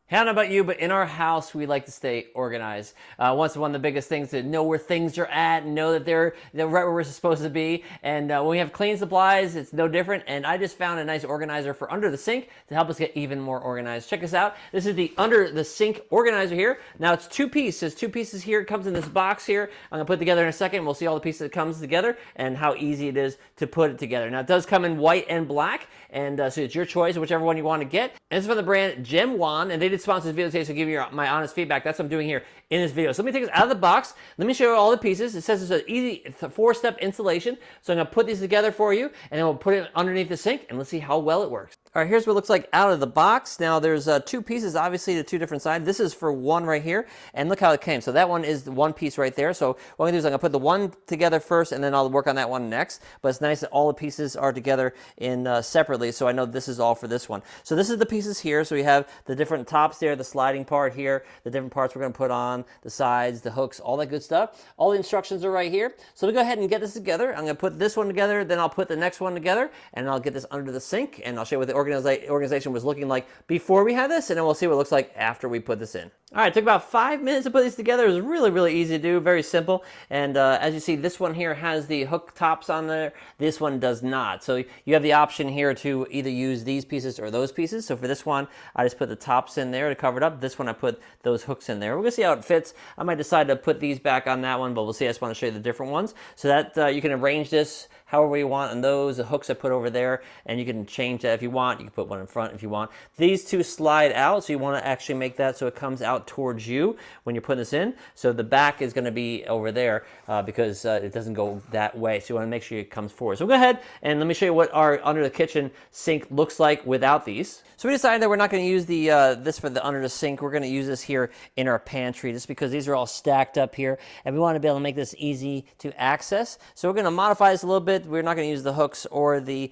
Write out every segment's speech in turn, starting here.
Hey, I don't know about you, but in our house, we like to stay organized. One of the biggest things to know where things are at and know that they're right where we're supposed to be. And when we have clean supplies, it's no different. And I just found a nice organizer for under the sink to help us get even more organized. Check this out. This is the under the sink organizer here. Now it's two pieces. Two pieces here. It comes in this box here. I'm gonna put it together in a second. We'll see all the pieces that comes together and how easy it is to put it together. Now it does come in white and black, and so it's your choice, whichever one you want to get. And it's from the brand Gem Wan, and they did sponsor this video today, so give you my honest feedback. That's what I'm doing here in this video. So let me take this out of the box. Let me show you all the pieces. It says it's an easy 4-step installation. So I'm gonna put these together for you, and then we'll put it underneath the sink, and let's see how well it works. All right, here's what it looks like out of the box. Now there's two pieces, obviously, the two different sides. This is for one right here, and look how it came. So that one is the one piece right there. So what I'm gonna do is I'm gonna put the one together first, and then I'll work on that one next. But it's nice that all the pieces are together in separately, so I know this is all for this one. So this is the pieces here. So we have the different tops there, the sliding part here, the different parts we're gonna put on, the sides, the hooks, all that good stuff. All the instructions are right here. So we go ahead and get this together. I'm gonna put this one together, then I'll put the next one together, and I'll get this under the sink, and I'll show you what the organization was looking like before we had this, and then we'll see what it looks like after we put this in. All right, it took about 5 minutes to put these together. It was really, really easy to do, very simple. And as you see, this one here has the hook tops on there. This one does not. So you have the option here to either use these pieces or those pieces. So for this one, I just put the tops in there to cover it up. This one, I put those hooks in there. We're gonna see how it fits. I might decide to put these back on that one, but we'll see. I just want to show you the different ones. So that you can arrange this however you want, and those the hooks I put over there, and you can change that if you want. You can put one in front if you want. These two slide out, so you want to actually make that so it comes out towards you when you're putting this in. So the back is going to be over there because it doesn't go that way. So you want to make sure it comes forward. So go ahead and let me show you what our under the kitchen sink looks like without these. So we decided that we're not going to use the this for the under the sink. We're going to use this here in our pantry just because these are all stacked up here, and we want to be able to make this easy to access. So we're going to modify this a little bit. We're not going to use the hooks or the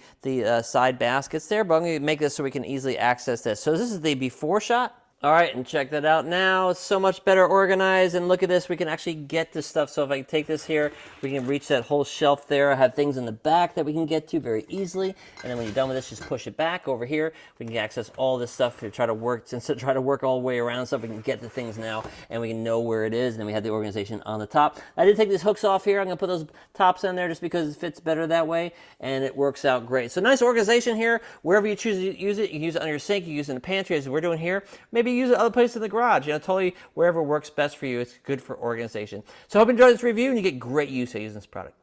side baskets there, but I'm going to make this so we can easily access this. So this is the before shot. All right, and check that out now. It's so much better organized, and look at this. We can actually get to stuff. So if I take this here, we can reach that whole shelf there. I have things in the back that we can get to very easily, and then when you're done with this, just push it back over here. We can access all this stuff to try to work. Instead of try to work all the way around stuff, we can get the things now, and we can know where it is, and then we have the organization on the top. I did take these hooks off here. I'm going to put those tops in there just because it fits better that way, and it works out great. So nice organization here. Wherever you choose to use it, you can use it under your sink, you can use it in the pantry, as we're doing here. Maybe use it other places in the garage. You know, totally wherever works best for you. It's good for organization. So I hope you enjoyed this review and you get great use of using this product.